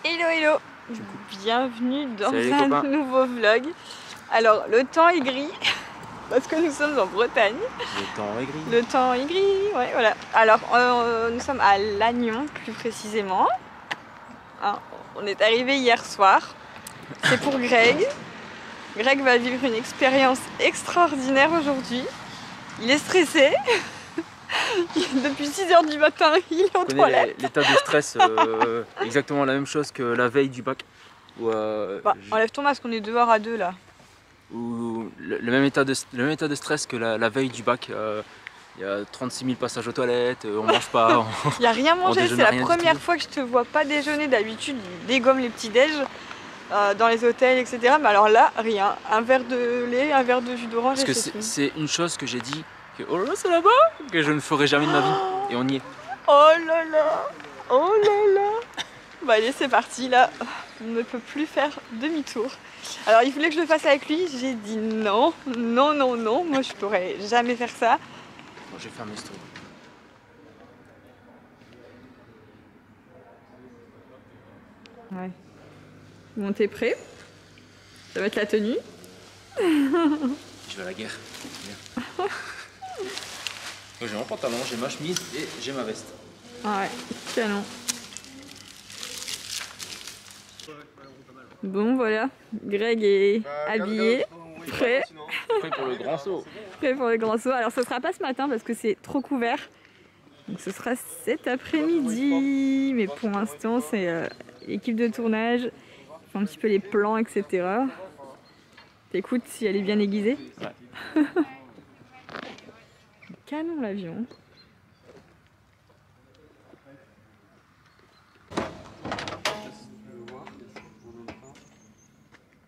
Hello hello, bienvenue dans un copains. nouveau vlog. Alors le temps est gris parce que nous sommes en Bretagne. Le temps est gris. Le temps est gris, ouais voilà. Alors nous sommes à Lannion plus précisément. Hein, on est arrivé hier soir. C'est pour Greg. Greg va vivre une expérience extraordinaire aujourd'hui. Il est stressé. Depuis 6 h du matin, il est aux toilettes. L'état de stress, exactement la même chose que la veille du bac. Où, enlève ton masque, on est dehors à deux là. Où le même état de stress que la veille du bac. Il y a 36 000 passages aux toilettes, on mange pas. Il n'y a rien mangé, c'est la première fois que je te vois pas déjeuner. D'habitude, il dégomme les petits déj dans les hôtels, etc. Mais alors là, rien. Un verre de lait, un verre de jus d'orange. Parce que c'est une chose que j'ai dit, que oh là c'est là-bas, que je ne ferai jamais de ma vie. Et on y est. Oh là là, oh là là. Bah allez, c'est parti là. On ne peut plus faire demi-tour. Alors il voulait que je le fasse avec lui. J'ai dit non, non, non, non. Moi je pourrais jamais faire ça. Bon, je vais fermer ce trou. Ouais. Bon, t'es prêt? Ça va être la tenue. Je vais à la guerre. J'ai mon pantalon, j'ai ma chemise et j'ai ma veste. Ouais, canon. Bon voilà, Greg est habillé, prêt. Prêt pour le grand saut. Prêt pour le grand saut. Alors ce sera pas ce matin parce que c'est trop couvert. Donc ce sera cet après-midi. Mais pour l'instant c'est l'équipe de tournage. Un petit peu les plans, etc. T'écoutes si elle est bien aiguisée? Ouais. Canon l'avion.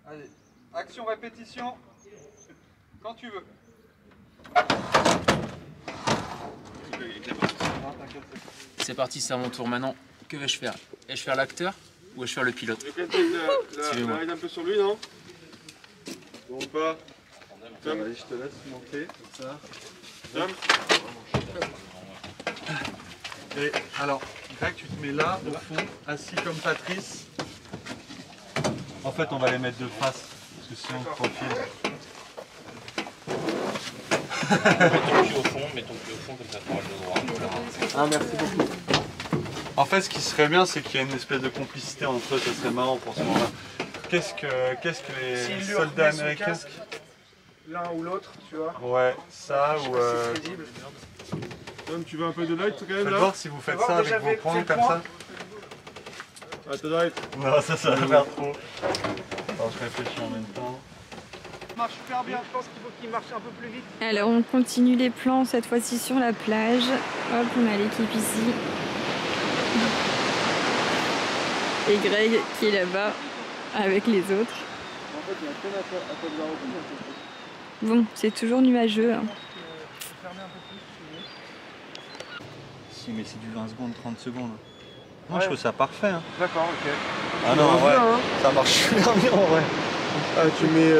Allez, action, répétition, quand tu veux. C'est parti, c'est à mon tour maintenant. Que vais-je faire? Vais-je faire l'acteur ou vais-je faire le pilote? La ride un peu sur lui, non? Bon ou pas? Allez, je te laisse monter, comme ça. Et alors, Greg, tu te mets là, au fond, assis comme Patrice. En fait, on va les mettre de face, parce que sinon, le profil. Mets ton cul au fond, comme ça tu auras le droit. Ah, merci beaucoup. En fait, ce qui serait bien, c'est qu'il y ait une espèce de complicité entre eux, ça serait marrant pour ce moment-là. Qu'est-ce que les soldats américains... L'un ou l'autre, tu vois. Ouais, ça ou... C'est crédible. Tom, tu veux un peu de light quand même là? Faites voir si vous faites ça avec vos poings comme ça. Ah, t'as light. Non, ça va faire trop. Alors, je réfléchis en même temps. Ça marche super bien, je pense qu'il faut qu'il marche un peu plus vite. Alors on continue les plans cette fois-ci sur la plage. Hop, on a l'équipe ici. Et Greg qui est là-bas avec les autres. Bon, c'est toujours nuageux. Hein. Si, mais c'est du 20 secondes, 30 secondes. Moi, je trouve ça parfait. Hein. D'accord, ok. Ah non, en vrai, ça marche super bien en vrai. Ah, tu mets...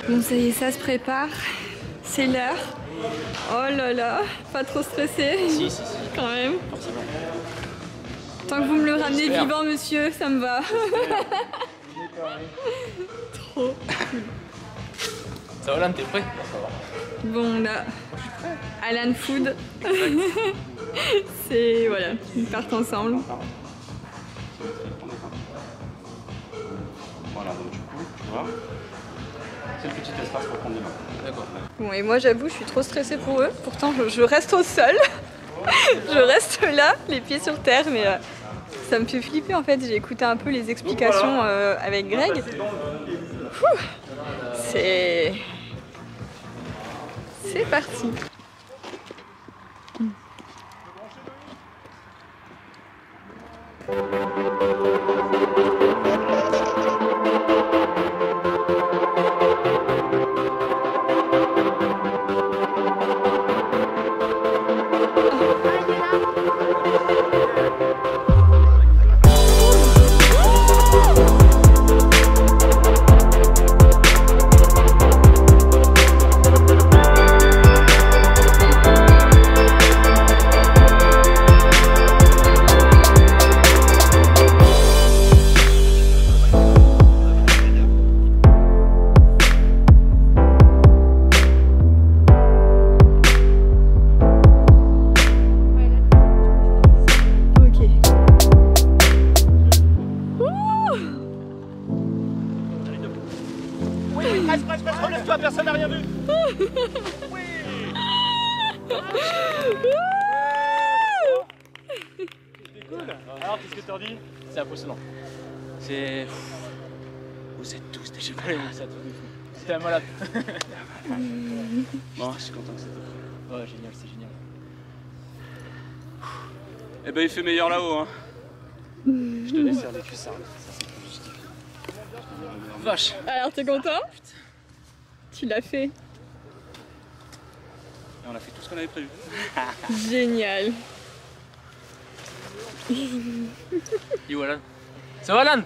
Bon, ça y est, ça se prépare. C'est l'heure. Oh là là, pas trop stressé. Si. Quand même. Forcément. Tant que vous me le ramenez vivant, monsieur, ça me va. Trop. Ça va, Alan, t'es prêt? Bon, on a Alan Food. C'est voilà, ils partent ensemble. Voilà, donc du coup, tu vois, c'est le petit espace pour prendre les mains. D'accord. Bon, et moi j'avoue, je suis trop stressée pour eux. Pourtant, je reste au sol. Je reste là, les pieds sur terre, mais ça me fait flipper en fait. J'ai écouté un peu les explications avec Greg. C'est parti. bien vu. Cool. Alors, qu'est-ce que t'en dis? C'est impressionnant. C'est... Vous êtes tous des chevaliers, c'est un truc de fou. C'était un malade. Bon, je suis content que c'était fait. Ouais, génial, c'est génial. Eh ben il fait meilleur là-haut hein. Je te laisse faire les cuissards. Ça c'est plus justifié. Vache. Alors, t'es content? Tu l'as fait. Et on a fait tout ce qu'on avait prévu. Génial. Et voilà. Ça va Lan?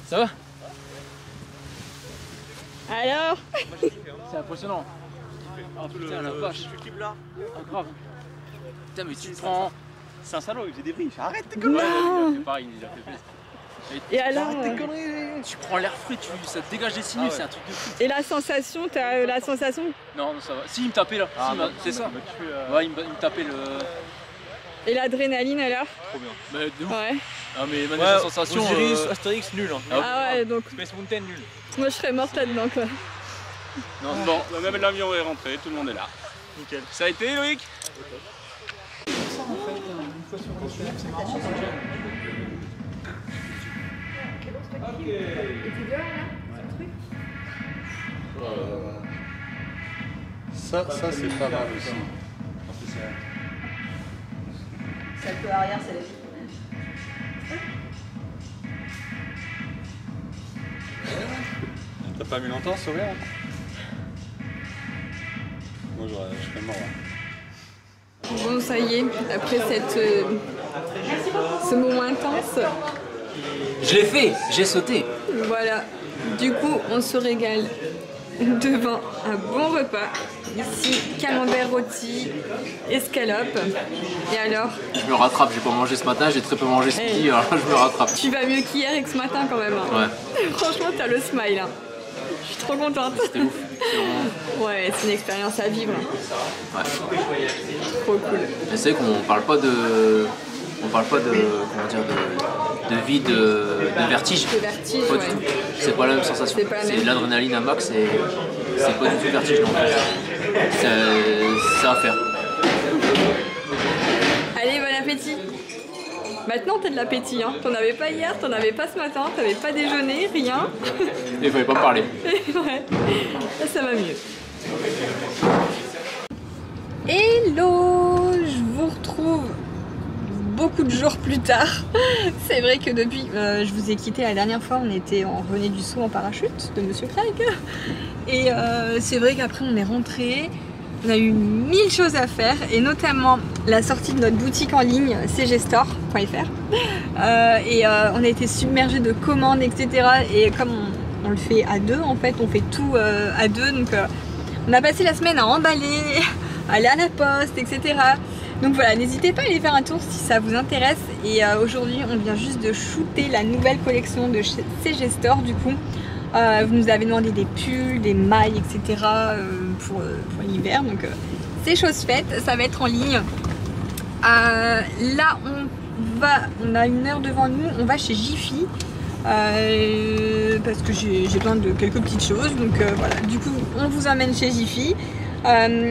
Ça va? Alors? C'est impressionnant. Oh putain la vache. Là. Ah grave. Putain mais tu te prends... C'est un salaud, il faisait des bris. Arrête tes Ouais, conneries. il a fait pareil, il a fait plaisir. Et alors? Tu prends l'air frais, ça te dégage des sinus, c'est un truc de fou. Et la sensation, t'as la sensation? Non, non, ça va. Si, il me tapait là. Si, c'est ça. Ouais, il me tapait le... Et l'adrénaline alors? Trop bien. Bah, de ouf. Ouais. Ah, mais maintenant, la sensation... Astérix nul. Hein. Ah ouais, donc Space Mountain nul. moi je serais morte là-dedans quoi. Non, bon, même l'avion est rentré, tout le monde est là. Nickel. Ça a été Loïc? Ça c'est pas mal aussi. Ça peut arrière, c'est la vie. T'as pas mis longtemps sourire? Moi je serais mort. Bon, ça y est, après ce moment intense, Je l'ai fait, j'ai sauté. voilà. Du coup, on se régale devant un bon repas. Ici, camembert rôti, escalope. Et alors, Je me rattrape, j'ai pas mangé ce matin, j'ai très peu mangé ce midi, alors je me rattrape. tu vas mieux qu'hier et que ce matin quand même. Hein. Ouais, Franchement, t'as le smile. Hein. Je suis trop contente. c'était ouf. C'est vraiment... Ouais, c'est une expérience à vivre. Ouais. Trop cool. Je sais qu'on parle pas de... On parle pas de... Comment dire, de vie, de vertige. Le vertige, Pas ouais. du tout. C'est pas la même sensation. C'est pas la même. C'est l'adrénaline à max et c'est pas du tout vertige non plus. C'est à faire. Allez, bon appétit. Maintenant, t'as de l'appétit. Hein. T'en avais pas hier, t'en avais pas ce matin, t'avais pas déjeuné, rien. Il fallait pas me parler. Ouais, là, ça va mieux. Hello, je vous retrouve beaucoup de jours plus tard. C'est vrai que depuis, je vous ai quitté la dernière fois, on revenait du saut en parachute de Monsieur Craig. Et c'est vrai qu'après on est rentré, on a eu 1000 choses à faire et notamment la sortie de notre boutique en ligne cgstore.fr. On a été submergé de commandes, etc. Et comme on le fait à deux, en fait, on fait tout à deux. Donc on a passé la semaine à emballer, à aller à la poste, etc. Donc voilà, n'hésitez pas à aller faire un tour si ça vous intéresse. Et aujourd'hui, on vient juste de shooter la nouvelle collection de CG Store du coup. Vous nous avez demandé des pulls, des mailles, etc. Pour l'hiver. Donc c'est chose faite, ça va être en ligne. Là, on a une heure devant nous, on va chez Jiffy. Parce que j'ai besoin de quelques petites choses. Donc voilà, du coup, on vous emmène chez Jiffy.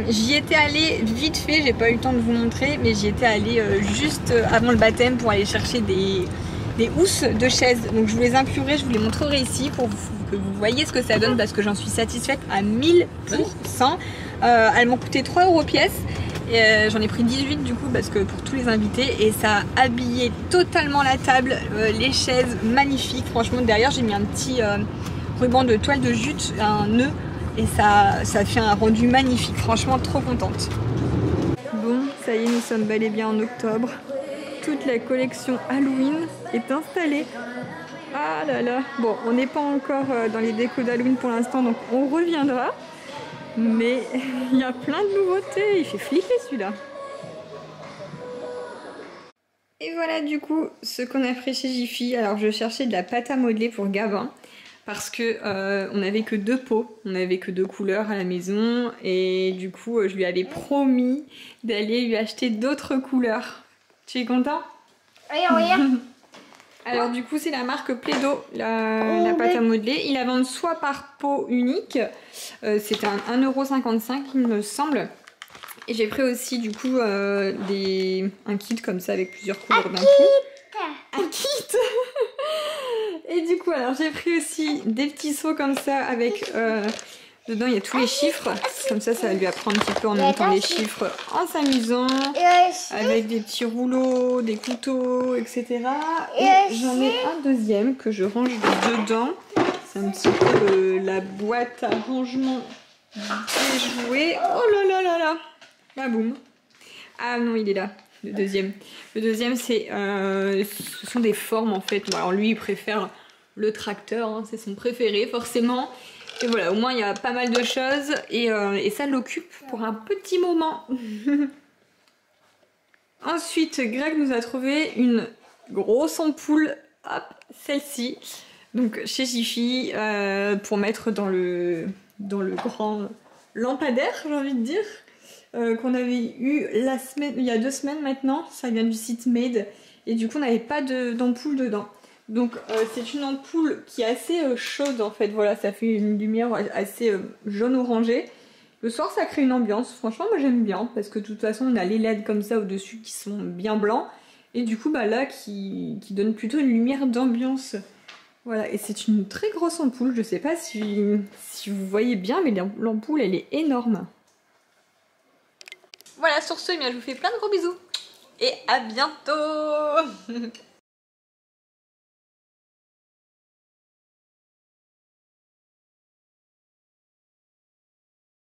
J'y étais allée vite fait, j'ai pas eu le temps de vous montrer, mais j'y étais allée juste avant le baptême pour aller chercher des housses de chaises. Donc je vous les inclurai, je vous les montrerai ici pour que vous voyez ce que ça donne parce que j'en suis satisfaite à 1000%. Elles m'ont coûté 3 € pièce. J'en ai pris 18 du coup parce que pour tous les invités et ça a habillé totalement la table, les chaises magnifiques. Franchement derrière j'ai mis un petit ruban de toile de jute, un nœud. Et ça fait un rendu magnifique, franchement trop contente. Bon, ça y est, nous sommes bel et bien en octobre. Toute la collection Halloween est installée. Ah là là, bon, on n'est pas encore dans les décos d'Halloween pour l'instant, donc on reviendra. Mais il y a plein de nouveautés, il fait flipper celui-là. Et voilà du coup ce qu'on a fait chez Jiffy. Alors je cherchais de la pâte à modeler pour Gavin. Parce que on n'avait que 2 pots, on n'avait que 2 couleurs à la maison et du coup je lui avais promis d'aller lui acheter d'autres couleurs. Tu es content? Oui, oui. Alors du coup c'est la marque Plaido, la pâte à modeler. Ils la vendent soit par pot unique, c'était un 1,55 € il me semble. Et j'ai pris aussi du coup un kit comme ça avec plusieurs couleurs d'un coup. Un kit. Et du coup alors j'ai pris aussi des petits seaux comme ça avec... dedans il y a tous les chiffres, comme ça ça va lui apprendre un petit peu en même temps les chiffres en s'amusant, avec des petits rouleaux, des couteaux, etc. Et j'en ai un deuxième que je range dedans, c'est un petit peu la boîte à rangement des jouets. Oh là là là là, ah boum. Ah non il est là, le deuxième. Le deuxième c'est, ce sont des formes en fait, alors lui il préfère le tracteur, hein, c'est son préféré forcément. Et voilà, au moins il y a pas mal de choses et ça l'occupe pour un petit moment. Ensuite, Greg nous a trouvé une grosse ampoule, hop, celle-ci, donc chez Jiffy, pour mettre dans le grand lampadaire, j'ai envie de dire, qu'on avait eu il y a 2 semaines maintenant, ça vient du site Made, et du coup on n'avait pas d'ampoule dedans. Donc c'est une ampoule qui est assez chaude en fait, voilà, ça fait une lumière assez jaune orangé. Le soir ça crée une ambiance, franchement moi j'aime bien, parce que de toute façon on a les LED comme ça au-dessus qui sont bien blancs, et du coup bah là qui donne plutôt une lumière d'ambiance. Voilà, et c'est une très grosse ampoule, je sais pas si vous voyez bien, mais l'ampoule elle est énorme. Voilà, sur ce, eh bien, je vous fais plein de gros bisous, et à bientôt.